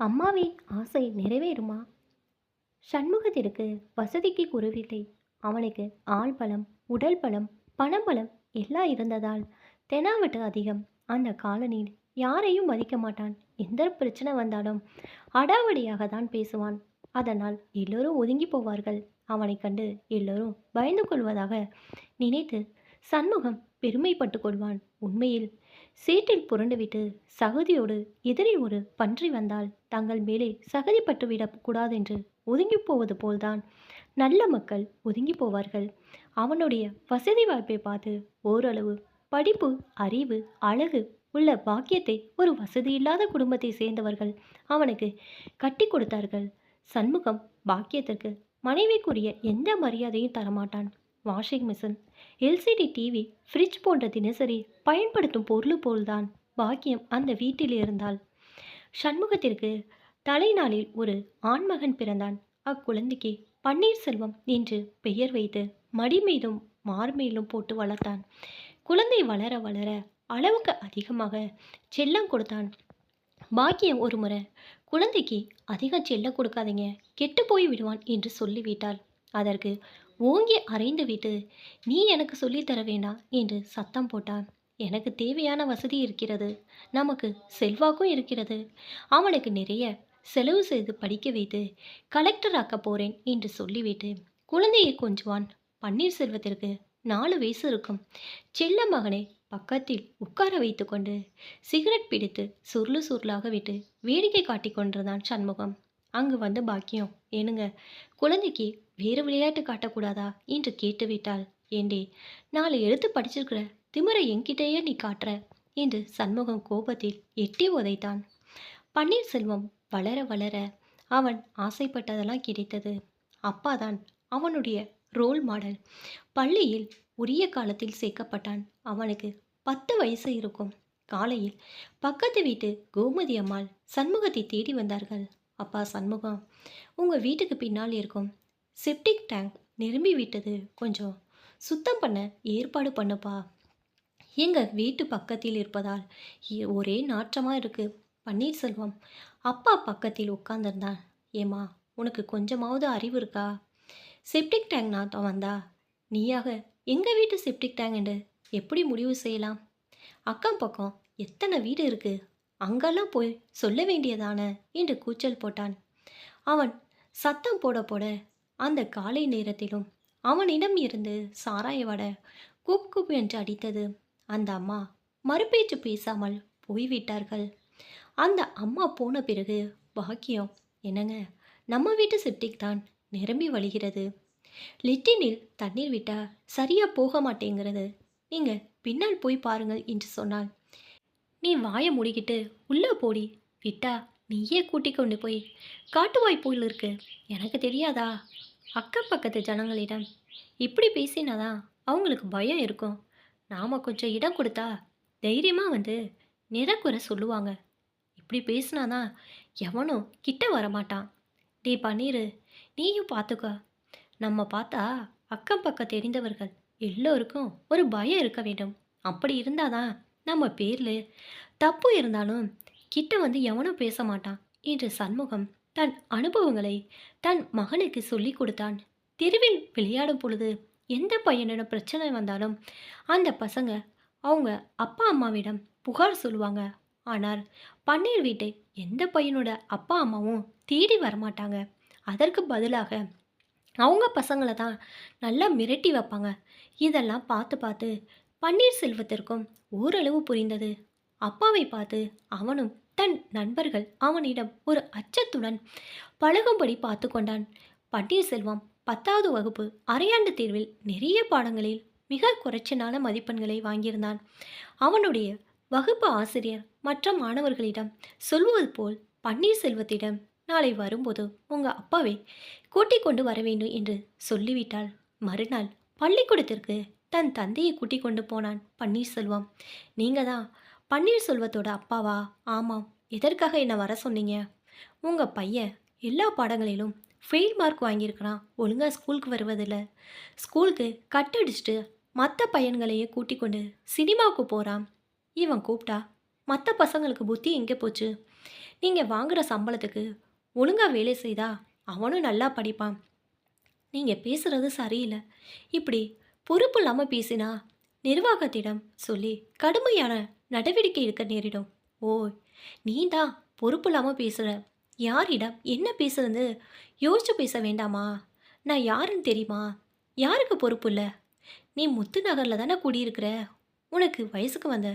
அம்மாவின் ஆசை நிறைவேறுமா? சண்முகத்திற்கு வசதிக்கு குறைவில்லை. அவனுக்கு ஆள் பலம், உடல் பலம், பணபலம் எல்லாம் இருந்ததால் தெனாவட்டு அதிகம். அந்த காலனில் யாரையும் மதிக்க மாட்டான். எந்த பிரச்சனை வந்தாலும் அடாவடியாக தான் பேசுவான். அதனால் எல்லோரும் ஒதுங்கி போவார்கள். அவனைக் கண்டு எல்லோரும் பயந்து கொள்வதாக நினைத்து சண்முகம் பெருமைப்பட்டு கொள்வான். உண்மையில் சேற்றில் புரண்டுவிட்டு சகதியோடு எதிரே ஒரு பன்றி வந்தால் தங்கள் மேலே சகதிப்பட்டுவிடக் கூடாதென்று ஒதுங்கி போவது போல்தான் நல்ல மக்கள் ஒதுங்கி போவார்கள். அவனுடைய வசதி வாய்ப்பை பார்த்து ஓரளவு படிப்பு, அறிவு, அழகு உள்ள பாக்கியத்தை ஒரு வசதியில்லாத குடும்பத்தை சேர்ந்தவர்கள் அவனுக்கு கட்டி கொடுத்தார்கள். சண்முகம் பாக்கியத்திற்கு மனைவிக்குரிய எந்த மரியாதையும் தரமாட்டான். Washing machine, LCD TV, fridge போன்ற தினசரி பயன்படுத்தும் பொருள் போல்தான் பாக்கியம் அந்த வீட்டில் இருந்தாள். சண்முகத்திற்கு தலைநாளில் ஒரு ஆண்மகன் பிறந்தான். அக்குழந்தைக்கு பன்னீர்செல்வம் என்று பெயர் வைத்து மடி மீதும் மார்மேலும் போட்டு வளர்த்தான். குழந்தை வளர வளர அளவுக்கு அதிகமாக செல்லம் கொடுத்தான். பாக்கியம் ஒரு முறை குழந்தைக்கு அதிகம் செல்லம் கொடுக்காதீங்க, கெட்டு போய் விடுவான் என்று சொல்லிவிட்டாள். அதற்கு ஓங்கி அறைந்து விட்டு, நீ எனக்கு சொல்லித்தர வேண்டாம் என்று சத்தம் போட்டான். எனக்கு தேவையான வசதி இருக்கிறது, நமக்கு செல்வாக்கும் இருக்கிறது, அவனுக்கு நிறைய செலவு செய்து படிக்க வைத்து கலெக்டர் ஆக்க போறேன் என்று சொல்லிவிட்டு குழந்தையை கொஞ்சுவான். பன்னீர்செல்வத்திற்கு 4 வயசு இருக்கும். செல்ல மகனை பக்கத்தில் உட்கார வைத்து கொண்டு சிகரெட் பிடித்து சுருளு சுருளாக விட்டு வேடிக்கை காட்டி கொண்டிருந்தான் சண்முகம். அங்கு வந்து பாக்கியம், ஏனுங்க, குழந்தைக்கு வேறு விளையாட்டு காட்டக்கூடாதா என்று கேட்டுவிட்டாள். ஏண்டே, 4 எழுத்து படிச்சிருக்கிற திமிரை என்கிட்டயே நீ காட்டுற என்று சண்முகம் கோபத்தில் எட்டி உதைத்தான். பன்னீர்செல்வம் வளர வளர அவன் ஆசைப்பட்டதெல்லாம் கிடைத்தது. அப்பாதான் அவனுடைய ரோல் மாடல். பள்ளியில் உரிய காலத்தில் சேர்க்கப்பட்டான். அவனுக்கு 10 வயசு இருக்கும். காலையில் பக்கத்து வீட்டு கோமதி அம்மாள் சண்முகத்தை தேடி வந்தார்கள். அப்பா சண்முகம், உங்கள் வீட்டுக்கு பின்னால் இருக்கும் செப்டிக் டேங்க் நிரம்பி விட்டது, கொஞ்சம் சுத்தம் பண்ண ஏற்பாடு பண்ணுப்பா. எங்கள் வீட்டு பக்கத்தில் இருப்பதால் ஒரே நாற்றமாக இருக்கு. பன்னீர்செல்வம் அப்பா பக்கத்தில் உட்கார்ந்திருந்தான். ஏமா, உனக்கு கொஞ்சமாவது அறிவு இருக்கா? செப்டிக் டேங்க் நாற்றம் வந்தா நீயாக எங்கள் வீட்டு செப்டிக் டேங்க் என்று எப்படி முடிவு செய்யலாம்? அக்கம் பக்கம் எத்தனை வீடு இருக்கு, அங்கெல்லாம் போய் சொல்ல வேண்டியதானே என்று கூச்சல் போட்டான். அவன் சத்தம் போட போட அந்த காலை நேரத்திலும் அவனிடம் இருந்து சாராய வடை குப் குப் என்று அடித்தது. அந்த அம்மா மறுபேச்சு பேசாமல் போய்விட்டார்கள். அந்த அம்மா போன பிறகு பாக்கியம், என்னங்க, நம்ம வீட்டு செப்டிக் தான் நிரம்பி வழிகிறது. லெட்டினில் தண்ணீர் விட்டா சரியா போக மாட்டேங்கிறது, நீங்க பின்னால் போய் பாருங்கள் என்று சொன்னாள். நீ வாயை மூடிக்கிட்டு உள்ளே போடி, விட்டா நீயே கூட்டி கொண்டு போய் காட்டுவாய் போல் இருக்கு, எனக்கு தெரியாதா? அக்கம் பக்கத்து ஜனங்களிடம் இப்படி பேசினாதான் அவங்களுக்கு பயம் இருக்கும். நாம் கொஞ்சம் இடம் கொடுத்தா தைரியமாக வந்து நிறக்குறை சொல்லுவாங்க. இப்படி பேசினாதான் எவனும் கிட்ட வரமாட்டான். டே பன்னீரு, நீயும் பார்த்துக்க. நம்ம பார்த்தா அக்கம் பக்கம் தெரிந்தவர்கள் எல்லோருக்கும் ஒரு பயம் இருக்க வேண்டும். அப்படி இருந்தாதான் நம்ம பேரில் தப்பு இருந்தாலும் கிட்ட வந்து எவனும் பேச மாட்டான் என்று சண்முகம் தன் அனுபவங்களை தன் மகனுக்கு சொல்லி கொடுத்தான். தெருவில் விளையாடும் பொழுது எந்த பையனிடம் பிரச்சனை வந்தாலும் அந்த பசங்க அவங்க அப்பா அம்மாவிடம் புகார் சொல்லுவாங்க. ஆனால் பன்னீர் வீட்டை எந்த பையனோட அப்பா அம்மாவும் தேடி வரமாட்டாங்க. அதற்கு பதிலாக அவங்க பசங்களை தான் நல்லா மிரட்டி வைப்பாங்க. இதெல்லாம் பார்த்து பார்த்து பன்னீர்செல்வத்திற்கும் ஓரளவு புரிந்தது. அப்பாவை பார்த்து அவனும் தன் நண்பர்கள் அவனிடம் ஒரு அச்சத்துடன் பழகும்படி பார்த்து கொண்டான். பன்னீர்செல்வம் 10வது வகுப்பு அரையாண்டு தேர்வில் நிறைய பாடங்களில் மிக குறைச்சலான மதிப்பெண்களை வாங்கியிருந்தான். அவனுடைய வகுப்பு ஆசிரியர் மற்ற மாணவர்களிடம் சொல்வது போல் பன்னீர்செல்வத்திடம், நாளை வரும்போது உங்கள் அப்பாவை கூட்டிக் கொண்டு வர வேண்டும் என்று சொல்லிவிட்டாள். மறுநாள் பள்ளிக்கூடத்திற்கு தன் தந்தையை கூட்டிக் கொண்டு போனான் பன்னீர்செல்வம். நீங்கள் தான் பன்னீர்செல்வத்தோட அப்பாவா? ஆமாம். எதற்காக என்னை வர சொன்னீங்க? உங்கள் பையன் எல்லா பாடங்களிலும் ஃபெயில் மார்க் வாங்கியிருக்கிறான், ஒழுங்காக ஸ்கூலுக்கு வருவதில்லை, ஸ்கூலுக்கு கட் அடிச்சுட்டு மற்ற பையன்களையே கூட்டிக் கொண்டு சினிமாவுக்கு போகிறான். இவன் கூப்பிட்டா மற்ற பசங்களுக்கு புத்தி எங்கே போச்சு? நீங்கள் வாங்குகிற சம்பளத்துக்கு ஒழுங்காக வேலை செய்தா அவனும் நல்லா படிப்பான். நீங்கள் பேசுகிறது சரியில்லை. இப்படி பொறுப்பு இல்லாமல் பேசினா நிர்வாகத்திடம் சொல்லி கடுமையான நடவடிக்கை எடுக்க நேரிடும். ஓ, நீ தான் பொறுப்பு இல்லாமல் பேசுகிற. யாரிடம் என்ன பேசுறது யோசிச்சு பேச வேண்டாமா? நான் யாருன்னு தெரியுமா? யாருக்கு பொறுப்பு இல்லை? நீ முத்து நகரில் தானே குடியிருக்கிற. உனக்கு வயசுக்கு வந்த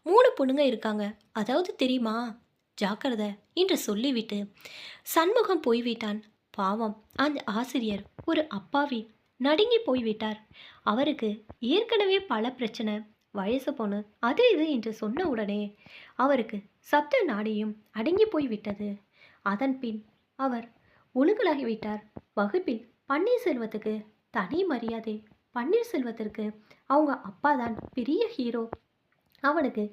3 பொண்ணுங்க இருக்காங்க. அதாவது தெரியுமா? ஜாக்கிரதை என்று சொல்லிவிட்டு சண்முகம் போய்விட்டான். பாவம், அந்த ஆசிரியர் ஒரு அப்பாவி நடுங்கி போய்விட்டார். அவருக்கு ஏற்கனவே பல பிரச்சனை, வயசு பொண்ணு அது இது என்று சொன்ன உடனே அவருக்கு சப்த நாடியும் அடங்கி போய்விட்டது. அதன் பின் அவர் ஒழுங்கலாகிவிட்டார். வகுப்பில் பன்னீர்செல்வத்துக்கு தனி மரியாதை. பன்னீர்செல்வத்திற்கு அவங்க அப்பா தான் பெரிய ஹீரோ. அவனுக்கு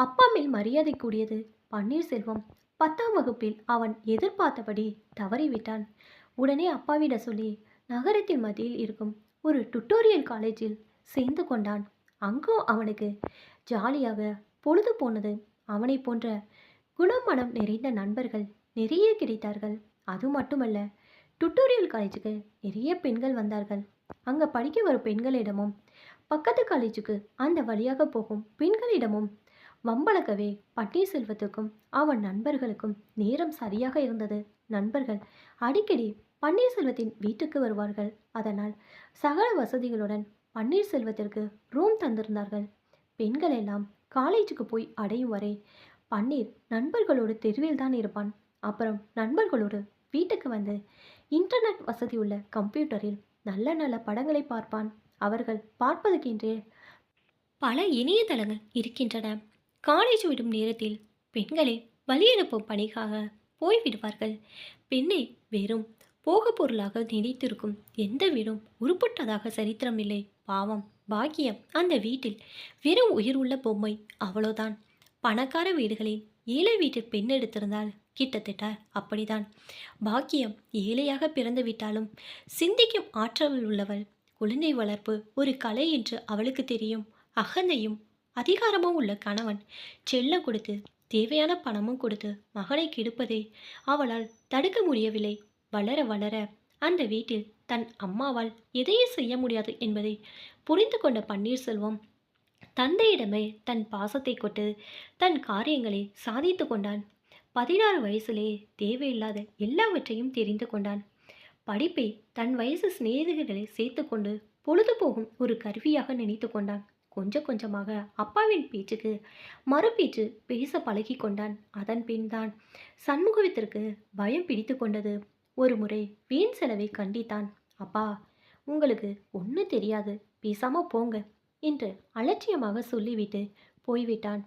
அப்பா மேல் மரியாதை கூடியது. பன்னீர்செல்வம் 10ஆம் வகுப்பில் அவன் எதிர்பார்த்தபடி தவறிவிட்டான். உடனே அப்பாவிடம் சொல்லி நகரத்தின் மத்தியில் இருக்கும் ஒரு டுட்டோரியல் காலேஜில் சேர்ந்து கொண்டான். அங்கும் அவனுக்கு ஜாலியாக பொழுது போனது. அவனை போன்ற குணமனம் நிறைந்த நண்பர்கள் நிறைய கிடைத்தார்கள். அது மட்டுமல்ல, டுட்டோரியல் காலேஜுக்கு நிறைய பெண்கள் வந்தார்கள். அங்கே படிக்க வரும் பெண்களிடமும் பக்கத்து காலேஜுக்கு அந்த வழியாக போகும் பெண்களிடமும் வம்பளக்கவே பன்னீர்செல்வத்துக்கும் அவன் நண்பர்களுக்கும் நேரம் சரியாக இருந்தது. நண்பர்கள் அடிக்கடி பன்னீர்செல்வத்தின் வீட்டுக்கு வருவார்கள். அதனால் சகல வசதிகளுடன் பன்னீர்செல்வத்திற்கு ரூம் தந்திருந்தார்கள். பெண்கள் எல்லாம் காலேஜுக்கு போய் அடையும் வரை பன்னீர் நண்பர்களோடு தெருவில் தான் இருப்பான். அப்புறம் நண்பர்களோடு வீட்டுக்கு வந்து இன்டர்நெட் வசதி உள்ள கம்ப்யூட்டரில் நல்ல நல்ல படங்களை பார்ப்பான். அவர்கள் பார்ப்பதற்கென்றே பல இணையதளங்கள் இருக்கின்றன. காலேஜ் விடும் நேரத்தில் பெண்களை வழியனுப்பும் பணிக்காக போய்விடுவார்கள். பெண்ணை வெறும் போக பொருளாக நினைத்திருக்கும் எந்த வீடும் உருப்பட்டதாக சரித்திரமில்லை. பாவம், பாக்கியம் அந்த வீட்டில் வெறும் உயிர் உள்ள பொம்மை, அவ்வளோதான். பணக்கார வீடுகளில் ஏழை வீட்டில் பெண் எடுத்திருந்தால் கிட்டத்தட்ட அப்படிதான். பாக்கியம் ஏழையாக பிறந்து விட்டாலும் சிந்திக்கும் ஆற்றல் உள்ளவள். குழந்தை வளர்ப்பு ஒரு கலை என்று அவளுக்கு தெரியும். அகந்தையும் அதிகாரமும் உள்ள கணவன் செல்லம் கொடுத்து தேவையான பணமும் கொடுத்து மகனை கெடுப்பதை அவளால் தடுக்க முடியவில்லை. வளர வளர அந்த வீட்டில் தன் அம்மாவால் எதையும் செய்ய முடியாது என்பதை புரிந்து கொண்ட பன்னீர்செல்வம் தந்தையிடமே தன் பாசத்தை கொண்டு தன் காரியங்களை சாதித்து கொண்டான். 16 வயசிலே தேவையில்லாத எல்லாவற்றையும் தெரிந்து கொண்டான். படிப்பை தன் வயசு சிநேகிதர்களை சேர்த்து கொண்டு பொழுது போகும் ஒரு கருவியாக நினைத்து கொண்டான். கொஞ்சம் கொஞ்சமாக அப்பாவின் பேச்சுக்கு மறுபேச்சு பேச பழகி கொண்டான். அதன் பின் தான் சண்முகத்திற்கு பயம் பிடித்து கொண்டது. ஒரு முறை வீண் செலவை கண்டித்தான். அப்பா, உங்களுக்கு ஒன்றும் தெரியாது, பேசாம போங்க என்று அலட்சியமாக சொல்லிவிட்டு போய்விட்டான்.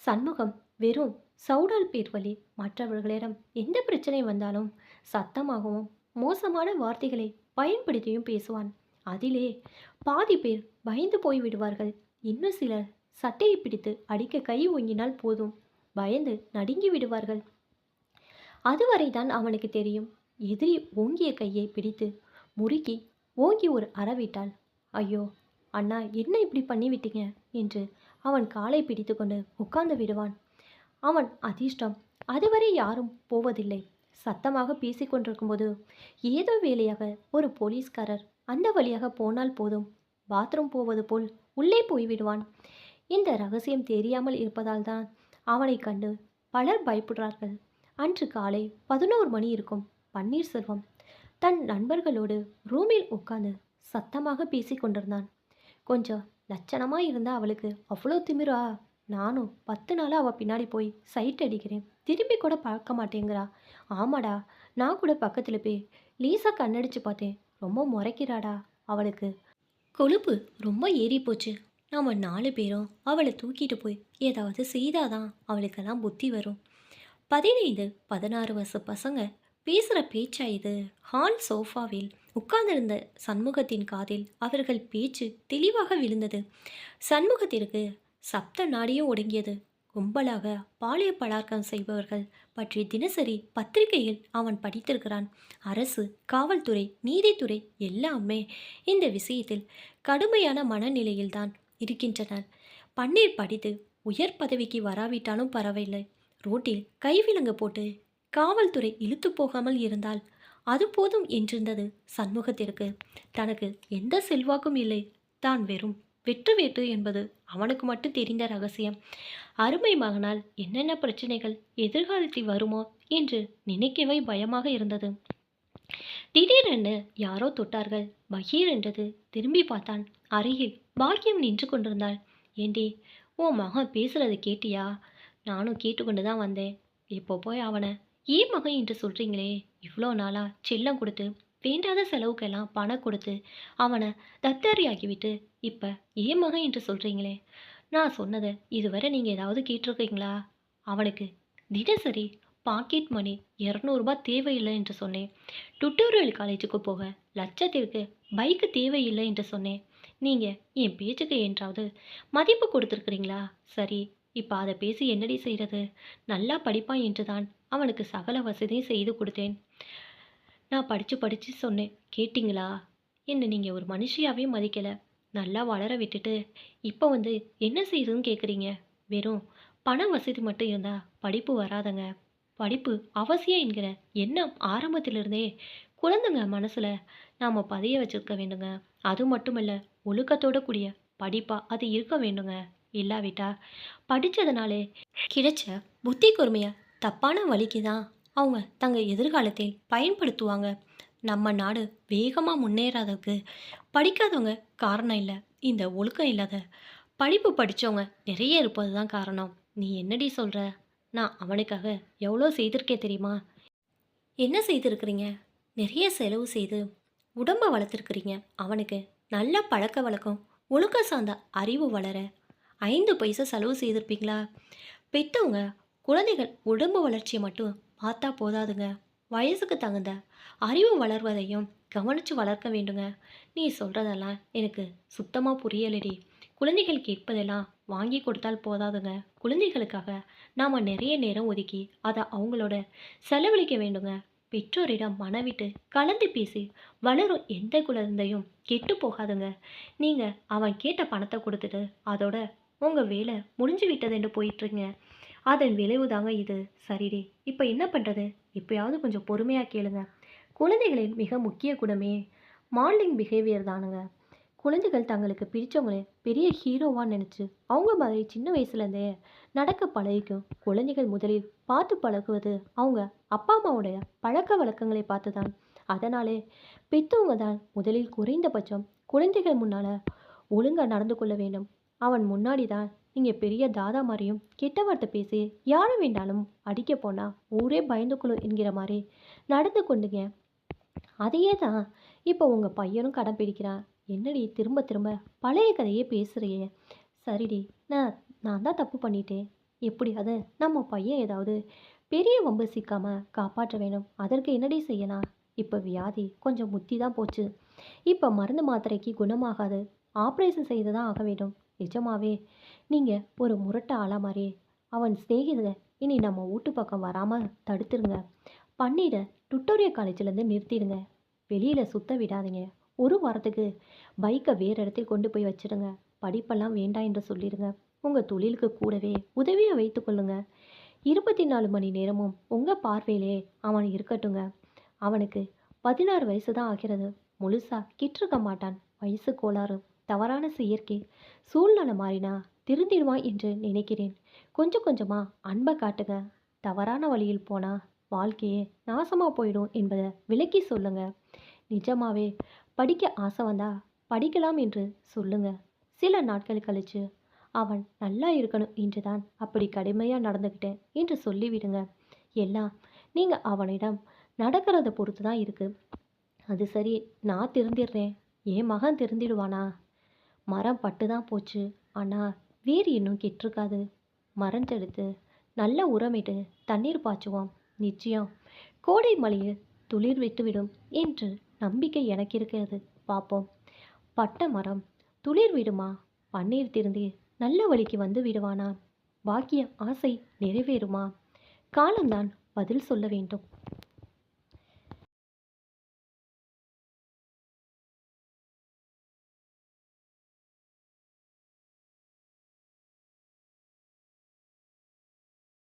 சண்முகம் வெறும் சவுடால் பேர் வழி. மற்றவர்களிடம் எந்த பிரச்சனை வந்தாலும் சத்தமாகவும் மோசமான வார்த்தைகளை பயன்படுத்தியும் பேசுவான். அதிலே பாதி பேர் பயந்து போய்விடுவார்கள். இன்னும் சிலர் சட்டையை பிடித்து அடிக்க கை ஓங்கினால் போதும், பயந்து நடுங்கி விடுவார்கள். அதுவரைதான் அவனுக்கு தெரியும். எதிரி ஓங்கிய கையை பிடித்து முறுக்கி ஓங்கி ஒரு அறவிட்டால், ஐயோ அண்ணா, என்ன இப்படி பண்ணிவிட்டீங்க என்று அவன் காலை பிடித்து கொண்டு உட்கார்ந்து விடுவான். அவன் அதிர்ஷ்டம், அதுவரை யாரும் போவதில்லை. சத்தமாக பேசிக்கொண்டிருக்கும்போது ஏதோ வேலையாக ஒரு போலீஸ்காரர் அந்த வழியாக போனால் போதும், பாத்ரூம் போவது போல் உள்ளே போய்விடுவான். இந்த ரகசியம் தெரியாமல் இருப்பதால் தான் அவனை கண்டு பலர் பயப்படுறார்கள். அன்று காலை 11 மணி இருக்கும். பன்னீர்செல்வம் தன் நண்பர்களோடு ரூமில் உட்கார்ந்து சத்தமாக பேசி கொண்டிருந்தான். கொஞ்சம் லட்சணமாக இருந்தால் அவளுக்கு அவ்வளோ திமிரா? நானும் 10 நாளாக அவள் பின்னாடி போய் சைட் அடிக்கிறேன், திரும்பி கூட பார்க்க மாட்டேங்கிறா. ஆமாடா, நான் கூட பக்கத்தில் போய் லீஸாக கண்ணடிச்சு பார்த்தேன், ரொம்ப முறைக்கிறாடா. அவளுக்கு கொழுப்பு ரொம்ப ஏறி போச்சு. நாம் 4 பேரும் அவளை தூக்கிட்டு போய் ஏதாவது செய்தாதான் அவளுக்கெல்லாம் புத்தி வரும். 15, 16 வருஷ பசங்க பேசுகிற பேச்சா இது? ஹால் சோஃபாவில் உட்கார்ந்திருந்த சண்முகத்தின் காதில் அவர்கள் பேச்சு தெளிவாக விழுந்தது. சண்முகத்திற்கு சப்த நாடியும் ஒடுங்கியது. கும்பலாக பாலிய பலாத்காரம் செய்பவர்கள் பற்றி தினசரி பத்திரிகையில் அவன் படித்திருக்கிறான். அரசு, காவல்துறை, நீதித்துறை எல்லாமே இந்த விஷயத்தில் கடுமையான மனநிலையில்தான் இருக்கின்றனர். பன்னீர் படித்து உயர் பதவிக்கு வராவிட்டாலும் பரவாயில்லை, ரோட்டில் கைவிலங்கு போட்டு காவல்துறை இழுத்து போகாமல் இருந்தால் அது போதும் என்றிருந்தது சண்முகத்திற்கு. தனக்கு எந்த செல்வாக்கும் இல்லை, தான் வெறும் வெற்று வேட்டு என்பது அவனுக்கு மட்டும் தெரிந்த ரகசியம். அருமை மகனால் என்னென்ன பிரச்சனைகள் எதிர்காலத்தில் வருமோ என்று நினைக்கவே பயமாக இருந்தது. திடீரென்று யாரோ தொட்டார்கள். பகீர் என்றது. திரும்பி பார்த்தான். அருகில் பாக்கியம் நின்று கொண்டிருந்தாள். ஏண்டி, உன் மகன் பேசுறது கேட்டியா? நானும் கேட்டுக்கொண்டு தான் வந்தேன். இப்போ போய் அவனை ஏன் மகன் என்று சொல்றீங்களே? இவ்வளோ நாளா செல்லம் கொடுத்து வேண்டாத செலவுக்கெல்லாம் பணம் கொடுத்து அவனை தத்தரியாக்கிவிட்டு இப்போ ஏன் மகன் என்று சொல்றீங்களே? நான் சொன்னதை இதுவரை நீங்கள் ஏதாவது கேட்டிருக்கீங்களா? அவனுக்கு தினசரி பாக்கெட் மணி 200 தேவையில்லை என்று சொன்னேன். டுட்டோரியல் காலேஜுக்கு போக லட்சத்திற்கு பைக்கு தேவையில்லை என்று சொன்னேன். நீங்கள் என் பேச்சுக்கு என்றாவது மதிப்பு கொடுத்துருக்குறீங்களா? சரி, இப்போ அதை பேசி என்னடி செய்கிறது? நல்லா படிப்பான் என்று தான் அவனுக்கு சகல வசதியும் செய்து கொடுத்தேன். நான் படித்து படித்து சொன்னேன், கேட்டிங்களா? என்ன நீங்கள் ஒரு மனுஷியாவே மதிக்கலை. நல்லா வளர விட்டுட்டு இப்போ வந்து என்ன செய்யுதுன்னு கேட்குறீங்க? வெறும் பண வசதி மட்டும் இருந்தால் படிப்பு வராதங்க. படிப்பு அவசியம் என்கிற எண்ணம் ஆரம்பத்திலிருந்தே குழந்தைங்க மனசில் நாம் பதிய வச்சுருக்க வேண்டுங்க. அது மட்டும் இல்லை, ஒழுக்கத்தோட கூடிய படிப்பாக அது இருக்க வேண்டுங்க. இல்லாவிட்டா படித்ததுனாலே கிடைச்ச புத்தி கூர்மையை தப்பான வழிக்கு தான் அவங்க தங்கள் எதிர்காலத்தில் பயன்படுத்துவாங்க. நம்ம நாடு வேகமாக முன்னேறாததுக்கு படிக்காதவங்க காரணம் இல்லை, இந்த ஒழுக்கம் இல்லாத படிப்பு படித்தவங்க நிறைய இருப்பது தான் காரணம். நீ என்னடி சொல்கிற? நான் அவனுக்காக எவ்வளோ செய்திருக்கேன் தெரியுமா? என்ன செய்திருக்கிறீங்க? நிறைய செலவு செய்து உடம்பை வளர்த்துருக்குறீங்க. அவனுக்கு நல்ல பழக்க வழக்கம், ஒழுக்கம் சார்ந்த அறிவு வளர 5 பைசா செலவு செய்திருப்பீங்களா? பெற்றவங்க குழந்தைகள் உடம்பு வளர்ச்சியை மட்டும் பார்த்தா போதாதுங்க. வயசுக்கு தகுந்த அறிவு வளர்வதையும் கவனித்து வளர்க்க வேண்டுங்க. நீ சொல்கிறதெல்லாம் எனக்கு சுத்தமாக புரியலடி. குழந்தைகள் கேட்பதெல்லாம் வாங்கி கொடுத்தால் போதாதுங்க. குழந்தைகளுக்காக நாம் நிறைய நேரம் ஒதுக்கி அதை அவங்களோட செலவழிக்க வேண்டுங்க. பெற்றோரிடம் மனவிட்டு கலந்து பேசி வளரும் எந்த குழந்தையும் கெட்டு போகாதுங்க. நீங்கள் அவன் கேட்ட பணத்தை கொடுத்துட்டு அதோட உங்கள் வேலை முடிஞ்சு விட்டதுன்னு போயிட்டுருங்க. அதன் விளைவு தாங்க இது. சரிடி, இப்போ என்ன பண்ணுறது? இப்போயாவது கொஞ்சம் பொறுமையாக கேளுங்க. குழந்தைகளின் மிக முக்கிய குணமே மாடலிங் பிஹேவியர் தானுங்க. குழந்தைகள் தங்களுக்கு பிடிச்சவங்களே பெரிய ஹீரோவாக நினச்சி அவங்க மாதிரி சின்ன வயசுலேருந்தே நடக்க பழகிக்கும். குழந்தைகள் முதலில் பார்த்து பழகுவது அவங்க அப்பா அம்மாவுடைய பழக்க வழக்கங்களை பார்த்து தான். அதனாலே பெற்றவங்க தான் முதலில் குறைந்தபட்சம் குழந்தைகள் முன்னால் ஒழுங்காக நடந்து கொள்ள வேண்டும். அவன் முன்னாடி தான் நீங்கள் பெரிய தாதா மாதிரியும் கெட்ட வார்த்தை பேசி யாரை வேண்டாலும் அடிக்க போனால் ஊரே பயந்துக்கொள்ளும் என்கிற மாதிரி நடந்து கொண்டுங்க. அதையே தான் இப்போ உங்கள் பையனும் கடன் பிடிக்கிறான். என்னடி திரும்ப திரும்ப பழைய கதையே பேசுகிறியே? சரிடி, நான் தான் தப்பு பண்ணிட்டேன். எப்படியாவது நம்ம பையன் ஏதாவது பெரிய வம்பு சிக்காமல் காப்பாற்ற வேணும். அதற்கு என்னடி செய்யலாம்? இப்போ வியாதி கொஞ்சம் முத்தி தான் போச்சு. இப்போ மருந்து மாத்திரைக்கு குணமாகாது. ஆப்ரேஷன் செய்து தான் ஆக வேண்டும். நிஜமாவே நீங்கள் ஒரு முரட்ட ஆளா மாதிரி அவன் சிநேகிதர் இனி நம்ம வீட்டு பக்கம் வராமல் தடுத்துருங்க. பண்ணிட டுட்டோரியல் காலேஜிலேருந்து நிறுத்திடுங்க. வெளியில் சுத்த விடாதீங்க. ஒரு வாரத்துக்கு பைக்கை வேறு இடத்தில் கொண்டு போய் வச்சிடுங்க. படிப்பெல்லாம் வேண்டாம் என்று சொல்லிடுங்க. உங்கள் தொழிலுக்கு கூடவே உதவியாக வைத்து கொள்ளுங்க. 24 மணி நேரமும் உங்கள் பார்வையிலே அவன் இருக்கட்டுங்க. அவனுக்கு 16 வயசு தான் ஆகிறது. முழுசா கிட்டிருக்க மாட்டான். வயசு கோளாறு, தவறான செயற்கை சூழ்நிலை மாறினா திருந்திடுவான் என்று நினைக்கிறேன். கொஞ்சம் கொஞ்சமாக அன்பை காட்டுங்க. தவறான வழியில் போனால் வாழ்க்கையே நாசமாக போயிடும் என்பதை விளக்கி சொல்லுங்க. நிஜமாவே படிக்க ஆசை வந்தா படிக்கலாம் என்று சொல்லுங்க. சில நாட்கள் கழிச்சு அவன் நல்லா இருக்கணும் என்று தான் அப்படி கடுமையாக நடந்துக்கிட்டேன் என்று சொல்லிவிடுங்க. எல்லாம் நீங்கள் அவனிடம் நடக்கிறத பொறுத்து தான் இருக்குது. அது சரி, நான் திருந்திடுறேன், என் மகன் திருந்திடுவானா? மரம் பட்டு தான் போச்சு, ஆனால் வேறு இன்னும் கெட்டிருக்காது. மரஞ்செடுத்து நல்ல உரமிட்டு தண்ணீர் பாய்ச்சுவோம். நிச்சயம் கோடை மழையில் துளிர் விட்டுவிடும் என்று நம்பிக்கை எனக்கு இருக்கிறது. பார்ப்போம். பட்ட மரம் துளிர் விடுமா? பன்னீர் திருந்தி நல்ல வழிக்கு வந்து விடுவானா? பாக்கிய ஆசை நிறைவேறுமா? காலம்தான் பதில் சொல்ல வேண்டும்.